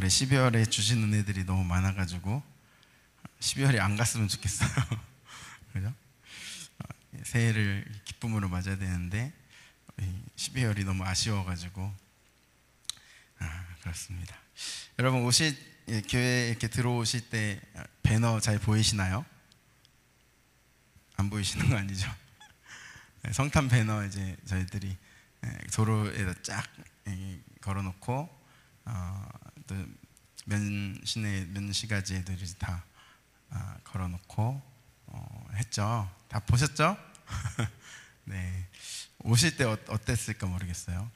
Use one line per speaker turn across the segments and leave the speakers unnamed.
올해 12월에 주신 은혜들이 너무 많아가지고 12월이 안 갔으면 좋겠어요. 그죠? 새해를 기쁨으로 맞아야 되는데 12월이 너무 아쉬워가지고 그렇습니다. 여러분 교회에 이렇게 들어오실 때 배너 잘 보이시나요? 안 보이시는 거 아니죠? 성탄 배너 이제 저희들이 도로에다 쫙 걸어놓고 또 면시가지들이 다 걸어놓고 했죠. 다 보셨죠? 네. 오실 때 어땠을까 모르겠어요.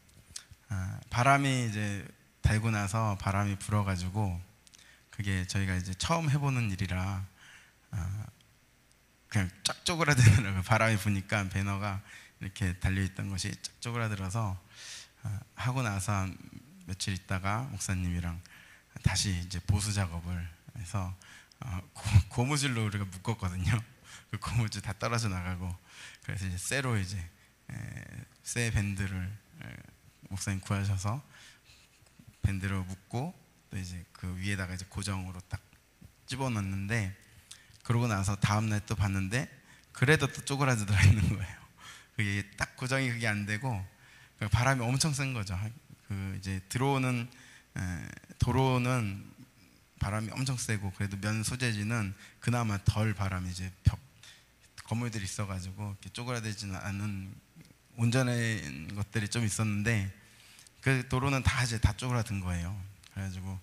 바람이 이제 달고 나서 바람이 불어가지고 그게 저희가 이제 처음 해보는 일이라 그냥 쫙 쪼그라들더라고요. 바람이 부니까 배너가 이렇게 달려있던 것이 쫙 쪼그라들어서 하고 나서 한 며칠 있다가 목사님이랑 다시 이제 보수 작업을 해서 고무줄로 우리가 묶었거든요. 그 고무줄 다 떨어져 나가고 그래서 이제 쇠로 이제 쇠 밴드를 목사님 구하셔서 밴드로 묶고 또 이제 그 위에다가 이제 고정으로 딱 집어넣는데 그러고 나서 다음 날 또 봤는데 그래도 또 쪼그라들어 있는 거예요. 그게 딱 고정이 그게 안 되고 바람이 엄청 센 거죠. 그 이제 들어오는 도로는 바람이 엄청 세고 그래도 면 소재지는 그나마 덜 바람이 이제 건물들이 있어가지고 이렇게 쪼그라들지는 않은 온전한 것들이 좀 있었는데 그 도로는 다 이제 다 쪼그라든 거예요. 그래가지고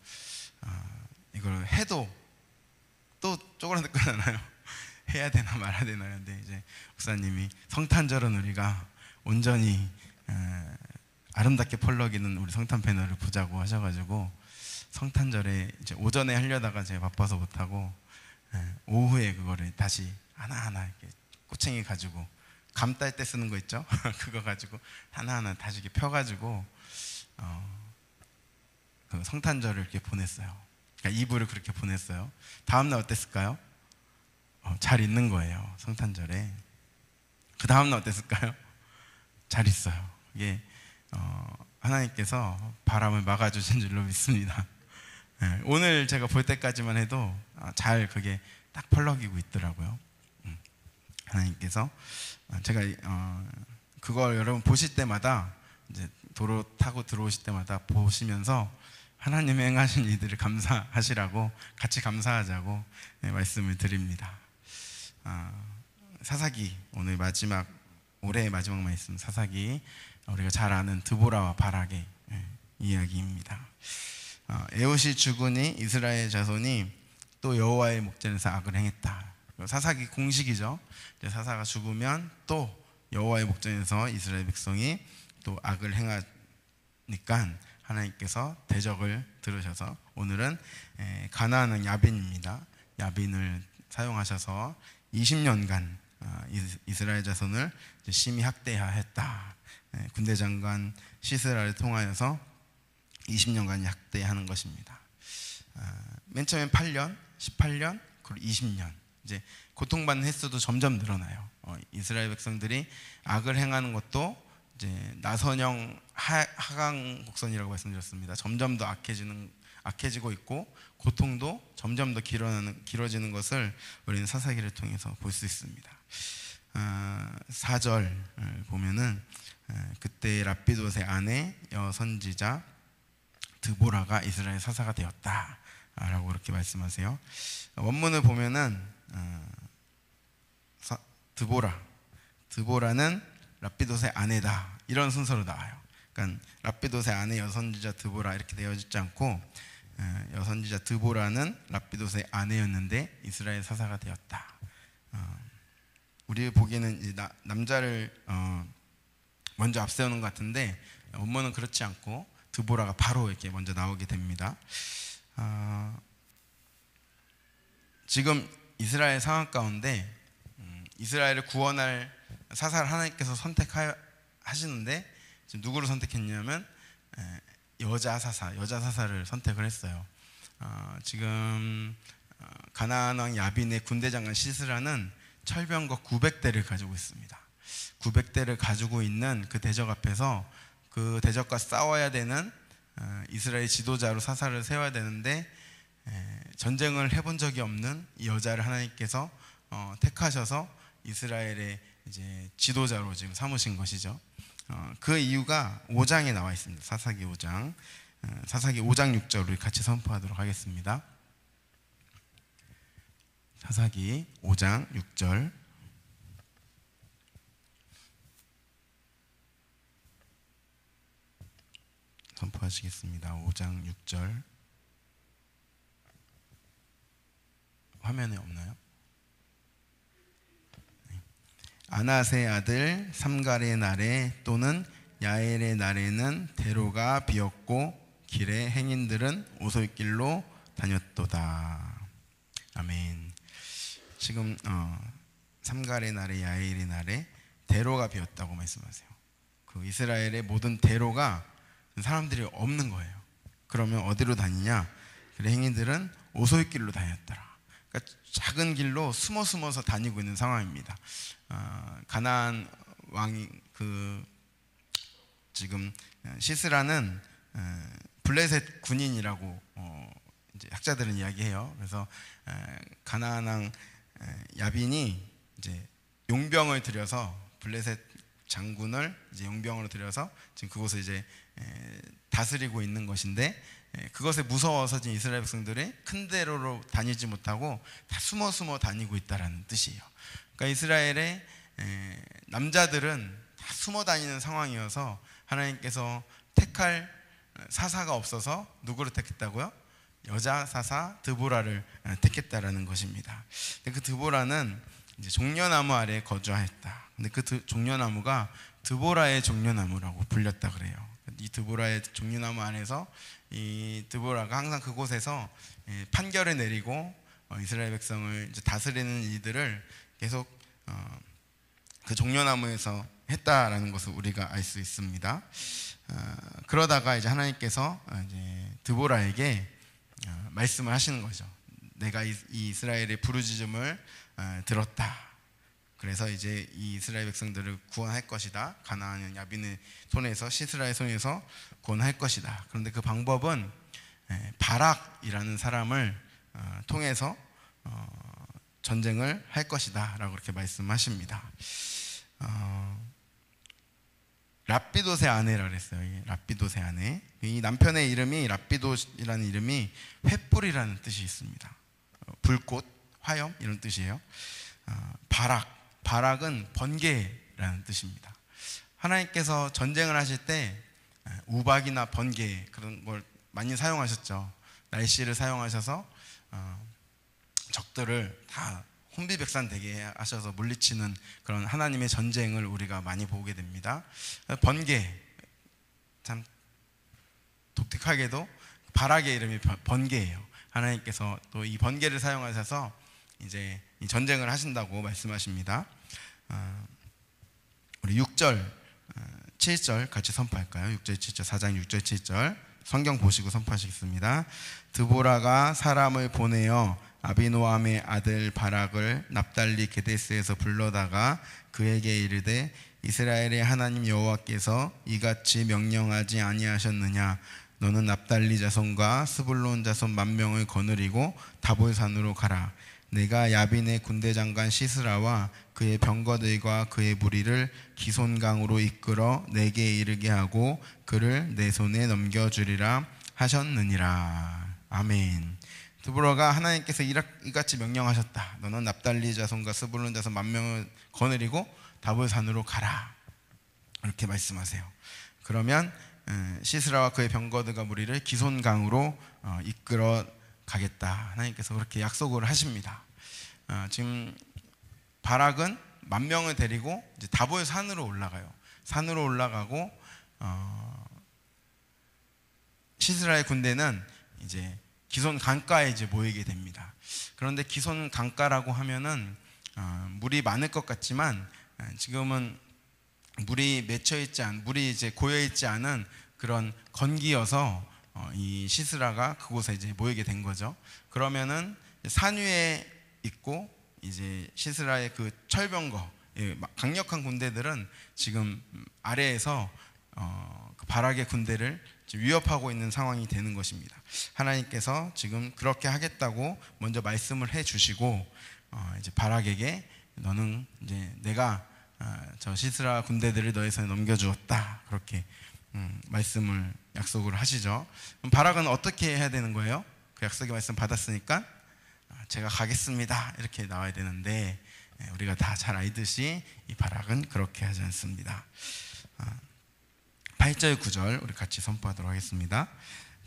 이걸 해도 또 쪼그라들 거잖아요. 해야 되나 말아야 되나 하는데 이제 목사님이 성탄절은 우리가 온전히 아름답게 펄럭이는 우리 성탄 패널을 보자고 하셔가지고 성탄절에 이제 오전에 하려다가 제가 바빠서 못하고 오후에 그거를 다시 하나하나 이렇게 꼬챙이 가지고 감 딸 때 쓰는 거 있죠? 그거 가지고 하나하나 다시 이렇게 펴가지고 그 성탄절을 이렇게 보냈어요. 그러니까 이불을 그렇게 보냈어요. 다음날 어땠을까요? 잘 있는 거예요. 성탄절에. 그 다음날 어땠을까요? 잘 있어요. 이게 하나님께서 바람을 막아주신 줄로 믿습니다. 오늘 제가 볼 때까지만 해도 잘 그게 딱 펄럭이고 있더라고요. 하나님께서 제가 그걸 여러분 보실 때마다 이제 도로 타고 들어오실 때마다 보시면서 하나님의 행하신 일들을 감사하시라고 같이 감사하자고 말씀을 드립니다. 사사기 오늘 마지막 올해의 마지막 말씀 사사기 우리가 잘 아는 드보라와 바락의 이야기입니다. 에봇이 죽으니 이스라엘 자손이 또 여호와의 목전에서 악을 행했다. 사사기 공식이죠. 사사가 죽으면 또 여호와의 목전에서 이스라엘 백성이 또 악을 행하니까 하나님께서 대적을 들으셔서 오늘은 가나안 왕 야빈입니다. 야빈을 사용하셔서 20년간 이스라엘 자손을 심히 학대하였다. 군대 장관 시스라를 통하여서 20년간 학대하는 것입니다. 맨 처음엔 8년, 18년, 그리고 20년 이제 고통받는 횟수도 점점 늘어나요. 이스라엘 백성들이 악을 행하는 것도 이제 나선형 하강 곡선이라고 말씀드렸습니다. 점점 더 악해지고 있고 고통도 점점 더 길어지는 것을 우리는 사사기를 통해서 볼 수 있습니다. 4절 보면은 그때 랍비돗의 아내 여선지자 드보라가 이스라엘 사사가 되었다 라고 그렇게 말씀하세요. 원문을 보면은 드보라는 랍비돗의 아내다 이런 순서로 나와요. 그러니까 랍비돗의 아내 여선지자 드보라 이렇게 되어 있지 않고 여선지자 드보라는 랍비돗의 아내였는데 이스라엘 사사가 되었다. 우리 보기에는 이제 남자를 먼저 앞세우는 것 같은데 원문은 그렇지 않고 드보라가 바로 이렇게 먼저 나오게 됩니다. 지금 이스라엘 상황 가운데 이스라엘을 구원할 사사를 하나님께서 선택하시는데 지금 누구를 선택했냐면 여자 사사를 선택을 했어요. 지금 가나안 왕 야빈의 군대 장관 시스라는 철병거 900대를 가지고 있습니다. 900대를 가지고 있는 그 대적 앞에서 그 대적과 싸워야 되는 이스라엘 지도자로 사사를 세워야 되는데 전쟁을 해본 적이 없는 이 여자를 하나님께서 택하셔서 이스라엘의 이제 지도자로 지금 삼으신 것이죠. 그 이유가 5장에 나와 있습니다. 사사기 5장. 사사기 5장 6절을 같이 선포하도록 하겠습니다. 사사기 5장 6절. 선포하시겠습니다. 5장 6절. 화면에 없나요? 아낫의 아들 삼갈의 날에 또는 야엘의 날에는 대로가 비었고 길의 행인들은 오솔길로 다녔도다. 아멘. 지금 삼갈의 날에 야엘의 날에 대로가 비었다고 말씀하세요. 그 이스라엘의 모든 대로가 사람들이 없는 거예요. 그러면 어디로 다니냐? 길의 행인들은 오솔길로 다녔더라. 그러니까 작은 길로 숨어서 다니고 있는 상황입니다. 가나안 왕이 지금 시스라는 블레셋 군인이라고 이제 학자들은 이야기해요. 그래서 가나안 왕 야빈이 이제 용병을 들여서 블레셋 장군을 이제 용병으로 들여서 지금 그곳을 이제 다스리고 있는 것인데, 그것에 무서워서 지금 이스라엘 백성들이 큰 대로로 다니지 못하고 다 숨어 다니고 있다라는 뜻이에요. 그러니까 이스라엘의 남자들은 다 숨어 다니는 상황이어서 하나님께서 택할 사사가 없어서 누구를 택했다고요? 여자 사사 드보라를 택했다라는 것입니다. 그 드보라는 이제 종려나무 아래에 거주하였다. 근데 그 종려나무가 드보라의 종려나무라고 불렸다 그래요. 이 드보라의 종려나무 안에서 이 드보라가 항상 그곳에서 판결을 내리고 이스라엘 백성을 이제 다스리는 일들을 계속 그 종려나무에서 했다라는 것을 우리가 알 수 있습니다. 그러다가 이제 하나님께서 이제 드보라에게 말씀을 하시는 거죠. 내가 이 이스라엘의 부르짖음을 들었다. 그래서 이제 이 이스라엘 백성들을 구원할 것이다. 가나안 야빈의 손에서, 시스라의 손에서 구원할 것이다. 그런데 그 방법은 바락이라는 사람을 통해서 전쟁을 할 것이다 라고 그렇게 말씀하십니다. 랍비돗의 아내라 그랬어요. 랍비돗의 아내. 이 남편의 이름이 랍비돗이라는 이름이 횃불이라는 뜻이 있습니다. 불꽃, 화염 이런 뜻이에요. 바락은 번개라는 뜻입니다. 하나님께서 전쟁을 하실 때 우박이나 번개 그런 걸 많이 사용하셨죠. 날씨를 사용하셔서 적들을 다 혼비백산되게 하셔서 물리치는 그런 하나님의 전쟁을 우리가 많이 보게 됩니다. 번개, 참 독특하게도 바락의 이름이 번개예요. 하나님께서 또 이 번개를 사용하셔서 이제 이 전쟁을 하신다고 말씀하십니다. 우리 6절, 7절 같이 선포할까요? 6절, 7절, 4장 6절, 7절 성경 보시고 선포하시겠습니다. 드보라가 사람을 보내어 아비노함의 아들 바락을 납달리 게데스에서 불러다가 그에게 이르되 이스라엘의 하나님 여호와께서 이같이 명령하지 아니하셨느냐? 너는 납달리 자손과 스불론 자손 10,000명을 거느리고 다볼산으로 가라. 내가 야빈의 군대 장관 시스라와 그의 병거들과 그의 무리를 기손강으로 이끌어 내게 이르게 하고 그를 내 손에 넘겨주리라 하셨느니라. 아멘. 드보라가 하나님께서 이같이 명령하셨다. 너는 납달리 자손과 스불론 자손 10,000명을 거느리고 다볼산으로 가라. 이렇게 말씀하세요. 그러면 시스라와 그의 병거들과 무리를 기손강으로 이끌어 가겠다. 하나님께서 그렇게 약속을 하십니다. 지금 바락은 10,000명을 데리고 이제 다볼 산으로 올라가요. 산으로 올라가고 시스라의 군대는 이제 기손 강가에 이제 모이게 됩니다. 그런데 기손 강가라고 하면은 물이 많을 것 같지만 지금은 물이 물이 이제 고여 있지 않은 그런 건기여서 이 시스라가 그곳에 이제 모이게 된 거죠. 그러면은 산 위에 있고 이제 시스라의 그 철병거, 강력한 군대들은 지금 아래에서 그 바락의 군대를 위협하고 있는 상황이 되는 것입니다. 하나님께서 지금 그렇게 하겠다고 먼저 말씀을 해주시고 이제 바락에게 너는 이제 내가 저 시스라 군대들을 너의 손에 넘겨주었다, 그렇게 말씀을 약속을 하시죠. 그럼 바락은 어떻게 해야 되는 거예요? 그 약속의 말씀 받았으니까 제가 가겠습니다 이렇게 나와야 되는데, 우리가 다 잘 알듯이 이 바락은 그렇게 하지 않습니다. 8절 9절 우리 같이 선포하도록 하겠습니다.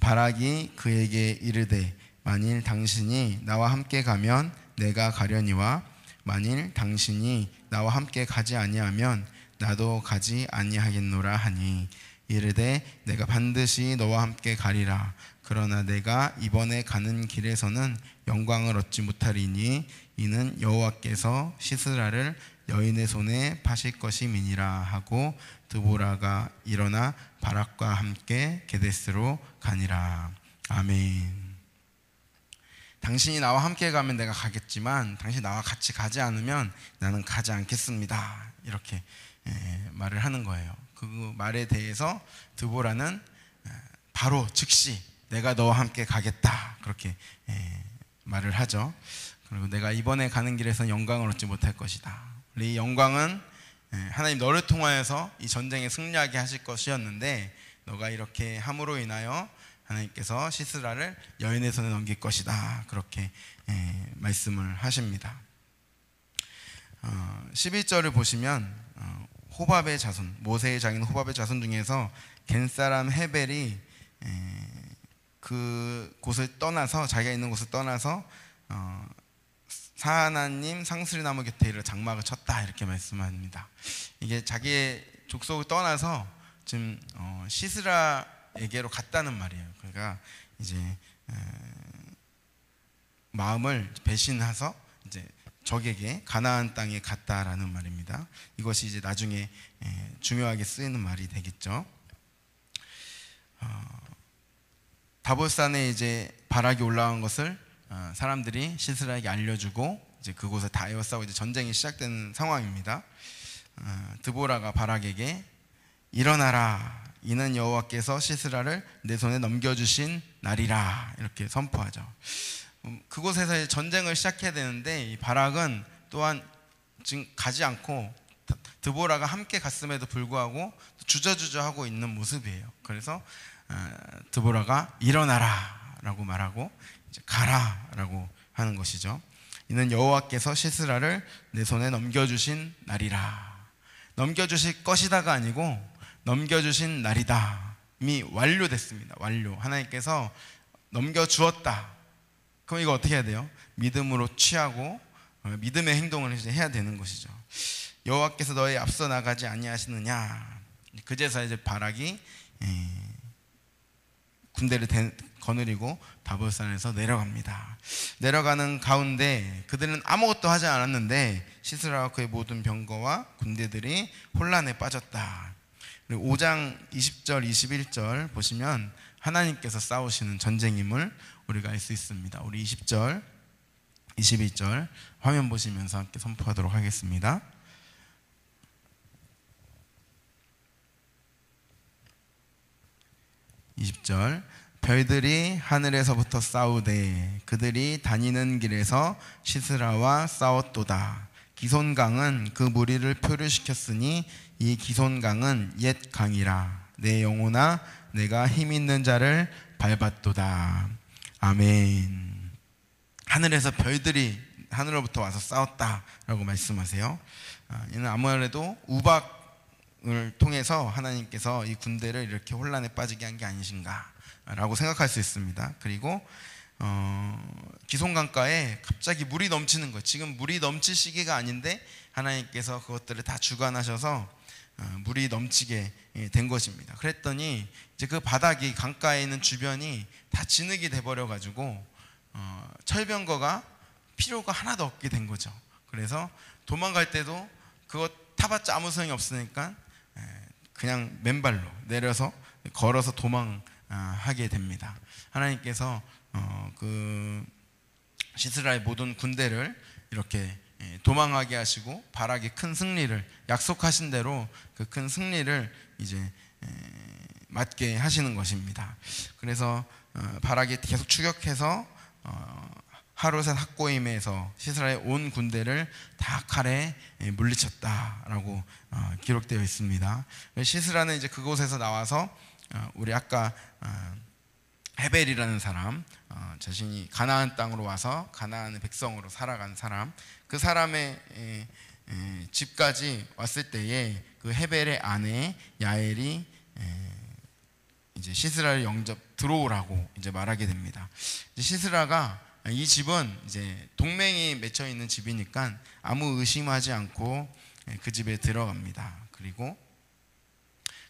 바락이 그에게 이르되 만일 당신이 나와 함께 가면 내가 가려니와 만일 당신이 나와 함께 가지 아니하면 나도 가지 아니하겠노라 하니, 이르되 내가 반드시 너와 함께 가리라. 그러나 내가 이번에 가는 길에서는 영광을 얻지 못하리니 이는 여호와께서 시스라를 여인의 손에 파실 것임이니라 하고, 드보라가 일어나 바락과 함께 게데스로 가니라. 아멘. 당신이 나와 함께 가면 내가 가겠지만 당신이 나와 같이 가지 않으면 나는 가지 않겠습니다, 이렇게 말을 하는 거예요. 그 말에 대해서 드보라는 바로 즉시 내가 너와 함께 가겠다, 그렇게 말을 하죠. 그리고 내가 이번에 가는 길에서 영광을 얻지 못할 것이다. 이 영광은 하나님 너를 통하여서 이 전쟁에 승리하게 하실 것이었는데, 너가 이렇게 함으로 인하여 하나님께서 시스라를 여인의 손에 넘길 것이다, 그렇게 말씀을 하십니다. 11절을 보시면 호밥의 자손, 모세의 장인 호밥의 자손 중에서 겐사람 헤벨이 그 곳을 떠나서, 자기가 있는 곳을 떠나서 사하나님 상수리 나무 곁에 이르러 장막을 쳤다, 이렇게 말씀합니다. 이게 자기의 족속을 떠나서 지금 시스라에게로 갔다는 말이에요. 그러니까 이제 마음을 배신해서 이제 적에게 가나안 땅에 갔다라는 말입니다. 이것이 이제 나중에 중요하게 쓰이는 말이 되겠죠. 다볼산에 이제 바락이 올라간 것을 사람들이 시스라에게 알려주고 이제 그곳에 다 에워싸고 이제 전쟁이 시작되는 상황입니다. 드보라가 바락에게 일어나라, 이는 여호와께서 시스라를 내 손에 넘겨주신 날이라, 이렇게 선포하죠. 그곳에서 전쟁을 시작해야 되는데 이 바락은 또한 지금 가지 않고 드보라가 함께 갔음에도 불구하고 주저주저하고 있는 모습이에요. 그래서 드보라가 일어나라 라고 말하고 이제 가라 라고 하는 것이죠. 이는 여호와께서 시스라를 내 손에 넘겨주신 날이라. 넘겨주실 것이다가 아니고 넘겨주신 날이다, 이미 완료됐습니다. 완료. 하나님께서 넘겨주었다. 그럼 이거 어떻게 해야 돼요? 믿음으로 취하고 믿음의 행동을 이제 해야 되는 것이죠. 여호와께서 너희 앞서 나가지 아니하시느냐. 그제서 이제 바락이 군대를 거느리고 다볼산에서 내려갑니다. 내려가는 가운데 그들은 아무것도 하지 않았는데 시스라와 그의 모든 병거와 군대들이 혼란에 빠졌다. 그리고 5장 20절 21절 보시면 하나님께서 싸우시는 전쟁임을 우리가 알 수 있습니다. 우리 20절 21절 화면 보시면서 함께 선포하도록 하겠습니다. 20절 별들이 하늘에서부터 싸우되 그들이 다니는 길에서 시스라와 싸웠도다. 기손강은 그 무리를 표류시켰으니 이 기손강은 옛 강이라. 내 영혼아 내가 힘 있는 자를 밟았도다. 아멘. 하늘에서 별들이 하늘로부터 와서 싸웠다라고 말씀하세요. 이는 아무래도 우박을 통해서 하나님께서 이 군대를 이렇게 혼란에 빠지게 한 게 아니신가 라고 생각할 수 있습니다. 그리고 기손강가에 갑자기 물이 넘치는 거예요. 지금 물이 넘칠 시기가 아닌데 하나님께서 그것들을 다 주관하셔서 물이 넘치게 된 것입니다. 그랬더니 이제 그 바닥이, 강가에 있는 주변이 다 진흙이 돼버려 가지고 철병거가 필요가 하나도 없게 된 거죠. 그래서 도망갈 때도 그거 타봤자 아무 소용이 없으니까 그냥 맨발로 내려서 걸어서 도망하게 됩니다. 하나님께서 그 시스라의 모든 군대를 이렇게 도망하게 하시고 바락이 큰 승리를, 약속하신 대로 그 큰 승리를 이제 맞게 하시는 것입니다. 그래서 바락이 계속 추격해서 하루셋 학고임에서 시스라의 온 군대를 다 칼에 물리쳤다라고 기록되어 있습니다. 시스라는 이제 그곳에서 나와서 우리 아까 헤벨이라는 사람, 자신이 가나안 땅으로 와서 가나안의 백성으로 살아간 사람, 그 사람의 집까지 왔을 때에 그 헤벨의 아내 야엘이 이제 시스라를 영접 들어오라고 이제 말하게 됩니다. 이제 시스라가 이 집은 이제 동맹이 맺혀 있는 집이니까 아무 의심하지 않고 그 집에 들어갑니다. 그리고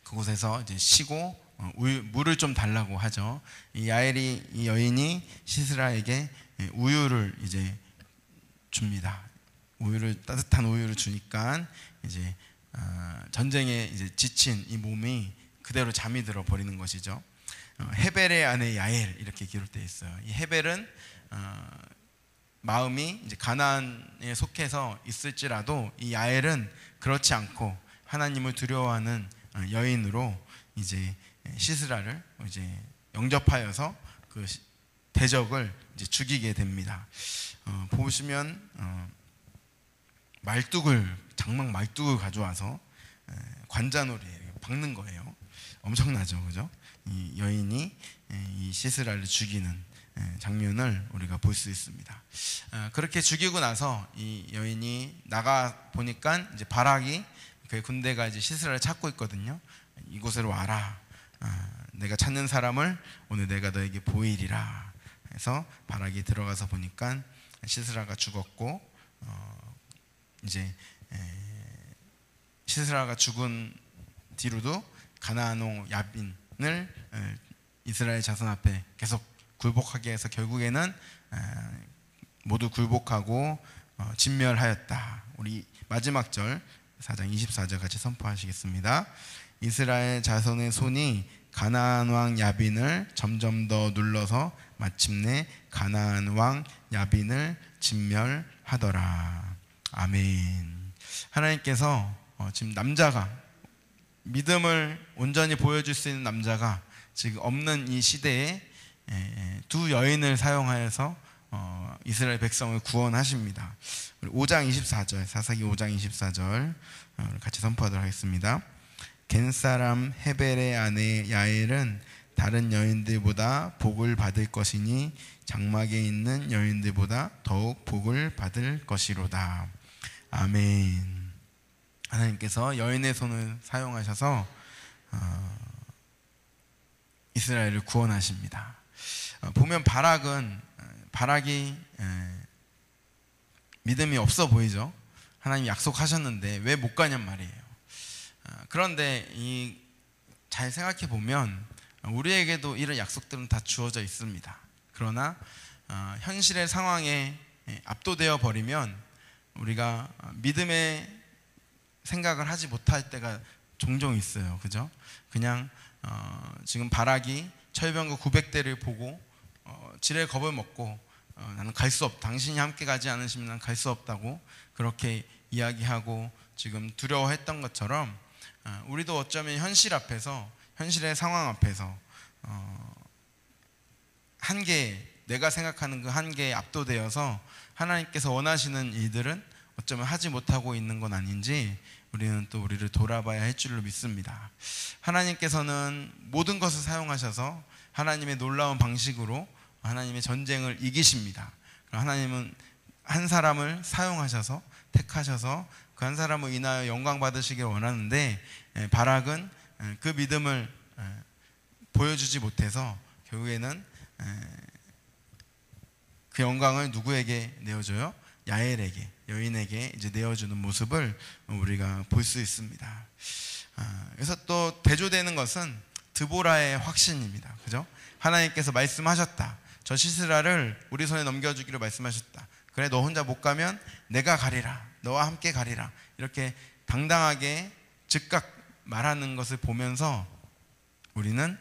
그곳에서 이제 쉬고 물을 좀 달라고 하죠. 이 야엘이, 이 여인이 시스라에게 우유를 이제 줍니다. 따뜻한 우유를 주니까 이제 전쟁에 이제 지친 이 몸이 그대로 잠이 들어 버리는 것이죠. 헤벨의 아내 야엘 이렇게 기록되어 있어요. 이 헤벨은 마음이 이제 가나안에 속해서 있을지라도 이 야엘은 그렇지 않고 하나님을 두려워하는 여인으로 이제 시스라를 이제 영접하여서 그 대적을 이제 죽이게 됩니다. 보시면 장막 말뚝을 가져와서 관자놀이에 박는 거예요. 엄청나죠, 그죠? 이 여인이 이 시스라를 죽이는 장면을 우리가 볼 수 있습니다. 그렇게 죽이고 나서 이 여인이 나가 보니까 이제 바락이 그 군대가 이제 시스라를 찾고 있거든요. 이곳으로 와라. 내가 찾는 사람을 오늘 내가 너에게 보이리라. 해서 바락이 들어가서 보니까 시스라가 죽었고 이제 시스라가 죽은 뒤로도 가나안 야빈을 이스라엘 자손 앞에 계속 굴복하게 해서 결국에는 모두 굴복하고 진멸하였다. 우리 마지막 절 4장 24절 같이 선포하시겠습니다. 이스라엘 자손의 손이 가나안 왕 야빈을 점점 더 눌러서 마침내 가나안 왕 야빈을 진멸하더라. 아멘. 하나님께서 지금 남자가, 믿음을 온전히 보여줄 수 있는 남자가 지금 없는 이 시대에 두 여인을 사용하여서 이스라엘 백성을 구원하십니다. 5장 24절, 사사기 5장 24절 같이 선포하도록 하겠습니다. 겐사람 헤벨의 아내 야엘은 다른 여인들보다 복을 받을 것이니 장막에 있는 여인들보다 더욱 복을 받을 것이로다. 아멘. 하나님께서 여인의 손을 사용하셔서 이스라엘을 구원하십니다. 보면 바락이 믿음이 없어 보이죠. 하나님 약속하셨는데 왜 못 가냔 말이에요. 그런데 잘 생각해 보면 우리에게도 이런 약속들은 다 주어져 있습니다. 그러나 현실의 상황에 압도되어 버리면 우리가 믿음의 생각을 하지 못할 때가 종종 있어요. 그죠? 그냥 지금 바락이 철병거 900대를 보고 지레 겁을 먹고 나는 갈 수 없다. 당신이 함께 가지 않으시면 난 갈 수 없다고 그렇게 이야기하고 지금 두려워했던 것처럼 우리도 어쩌면 현실의 상황 앞에서 내가 생각하는 그 한계에 압도되어서 하나님께서 원하시는 일들은 어쩌면 하지 못하고 있는 건 아닌지 우리는 또 우리를 돌아봐야 할 줄로 믿습니다. 하나님께서는 모든 것을 사용하셔서 하나님의 놀라운 방식으로 하나님의 전쟁을 이기십니다. 하나님은 한 사람을 사용하셔서 택하셔서 그 한 사람을 인하여 영광 받으시길 원하는데 바락은 그 믿음을 보여주지 못해서 결국에는 그 영광을 누구에게 내어줘요? 야엘에게, 여인에게 이제 내어주는 모습을 우리가 볼 수 있습니다. 그래서 또 대조되는 것은 드보라의 확신입니다. 그죠? 하나님께서 말씀하셨다. 저 시스라를 우리 손에 넘겨주기로 말씀하셨다. 그래, 너 혼자 못 가면 내가 가리라. 너와 함께 가리라. 이렇게 당당하게 즉각 말하는 것을 보면서 우리는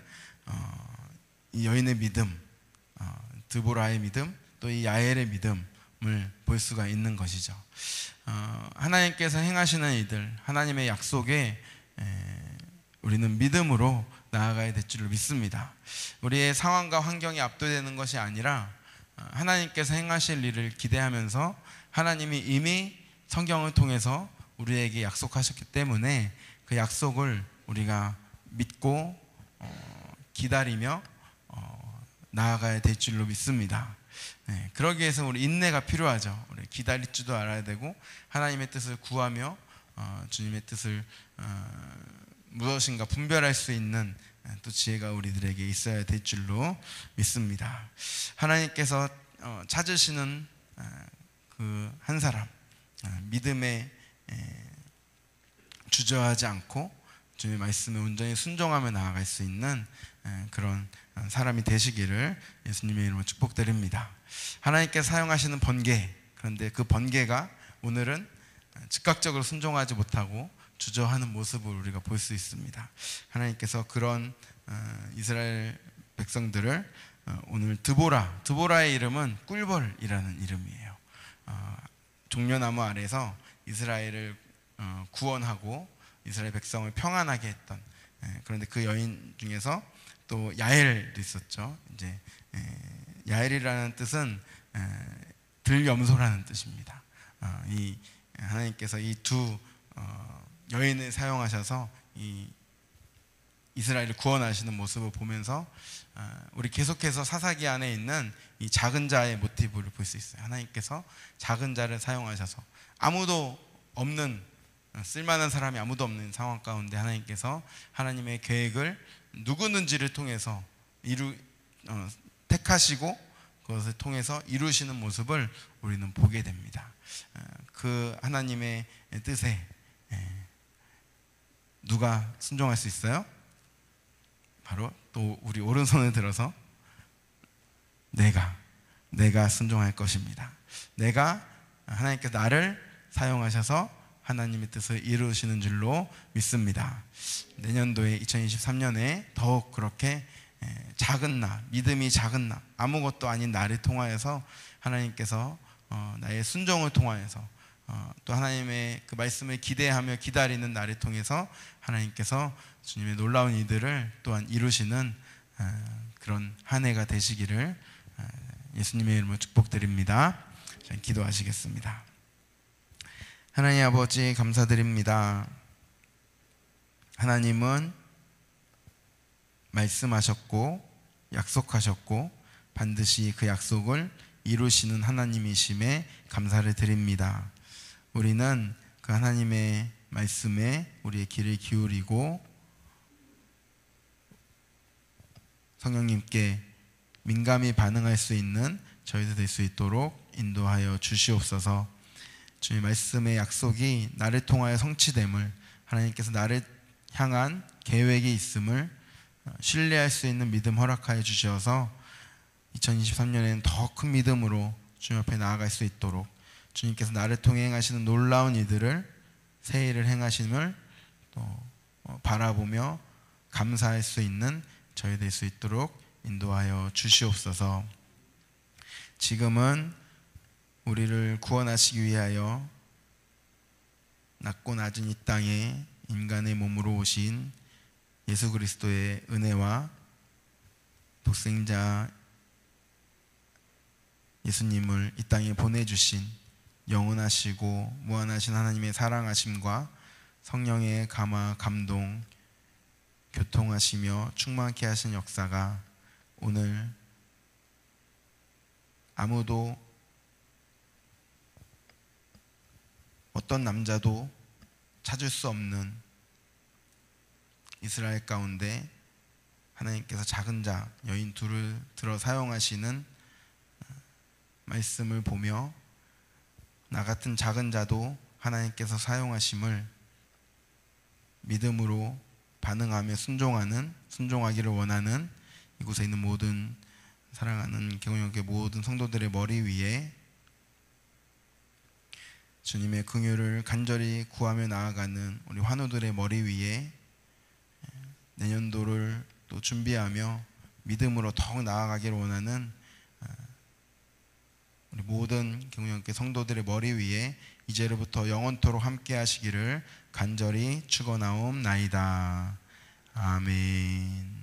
이 여인의 믿음, 드보라의 믿음, 또 이 야엘의 믿음을 볼 수가 있는 것이죠. 하나님께서 행하시는 일들, 하나님의 약속에 우리는 믿음으로 나아가야 될 줄로 믿습니다. 우리의 상황과 환경이 압도되는 것이 아니라 하나님께서 행하실 일을 기대하면서 하나님이 이미 성경을 통해서 우리에게 약속하셨기 때문에 그 약속을 우리가 믿고 기다리며 나아가야 될 줄로 믿습니다. 네, 그러기 위해서 우리 인내가 필요하죠. 우리 기다릴 줄도 알아야 되고 하나님의 뜻을 구하며 주님의 뜻을 무엇인가 분별할 수 있는 또 지혜가 우리들에게 있어야 될 줄로 믿습니다. 하나님께서 찾으시는 그 한 사람, 믿음에 주저하지 않고 주님의 말씀에 온전히 순종하며 나아갈 수 있는 그런 사람이 되시기를 예수님의 이름으로 축복드립니다. 하나님께서 사용하시는 번개, 그런데 그 번개가 오늘은 즉각적으로 순종하지 못하고 주저하는 모습을 우리가 볼 수 있습니다. 하나님께서 그런 이스라엘 백성들을 오늘 드보라의 이름은 꿀벌이라는 이름이에요. 종려나무 아래서 이스라엘을 구원하고 이스라엘 백성을 평안하게 했던, 그런데 그 여인 중에서 또 야엘도 있었죠. 이제 야엘이라는 뜻은 들염소라는 뜻입니다. 이 하나님께서 이 두 여인을 사용하셔서 이 이스라엘을 구원하시는 모습을 보면서 우리 계속해서 사사기 안에 있는 이 작은 자의 모티브를 볼 수 있어요. 하나님께서 작은 자를 사용하셔서 아무도 없는, 쓸만한 사람이 아무도 없는 상황 가운데 하나님께서 하나님의 계획을 누구든지를 통해서 택하시고 그것을 통해서 이루시는 모습을 우리는 보게 됩니다. 그 하나님의 뜻에 누가 순종할 수 있어요? 바로 또 우리 오른손을 들어서 내가 순종할 것입니다. 내가, 하나님께서 나를 사용하셔서 하나님의 뜻을 이루시는 줄로 믿습니다. 내년도에 2023년에 더욱 그렇게 작은 나, 믿음이 작은 나, 아무것도 아닌 나를 통하여서 하나님께서 나의 순종을 통하여서 또 하나님의 그 말씀을 기대하며 기다리는 나를 통해서 하나님께서 주님의 놀라운 일들을 또한 이루시는 그런 한 해가 되시기를 예수님의 이름으로 축복드립니다. 기도하시겠습니다. 하나님 아버지, 감사드립니다. 하나님은 말씀하셨고 약속하셨고 반드시 그 약속을 이루시는 하나님이심에 감사를 드립니다. 우리는 그 하나님의 말씀에 우리의 귀를 기울이고 성령님께 민감히 반응할 수 있는 저희들 될 수 있도록 인도하여 주시옵소서. 주의 말씀의 약속이 나를 통하여 성취됨을, 하나님께서 나를 향한 계획이 있음을 신뢰할 수 있는 믿음 허락하여 주셔서 2023년에는 더 큰 믿음으로 주님 앞에 나아갈 수 있도록 주님께서 나를 통해 행하시는 놀라운 일들을, 새 일을 행하심을 또 바라보며 감사할 수 있는 저희 될 수 있도록 인도하여 주시옵소서. 지금은 우리를 구원하시기 위하여 낮고 낮은 이 땅에 인간의 몸으로 오신 예수 그리스도의 은혜와 독생자 예수님을 이 땅에 보내주신 영원하시고 무한하신 하나님의 사랑하심과 성령의 감화 감동 교통하시며 충만케 하신 역사가 오늘 아무도, 어떤 남자도 찾을 수 없는 이스라엘 가운데 하나님께서 작은 자 여인 둘을 들어 사용하시는 말씀을 보며 나 같은 작은 자도 하나님께서 사용하심을 믿음으로 반응하며 순종하기를 원하는 이곳에 있는 모든 사랑하는 개공역의 모든 성도들의 머리 위에 주님의 긍휼을 간절히 구하며 나아가는 우리 환우들의 머리 위에 내년도를 또 준비하며 믿음으로 더욱 나아가기를 원하는 우리 모든 개공역의 성도들의 머리 위에 이제로부터 영원토록 함께 하시기를 간절히 축원하옵나이다. 아멘.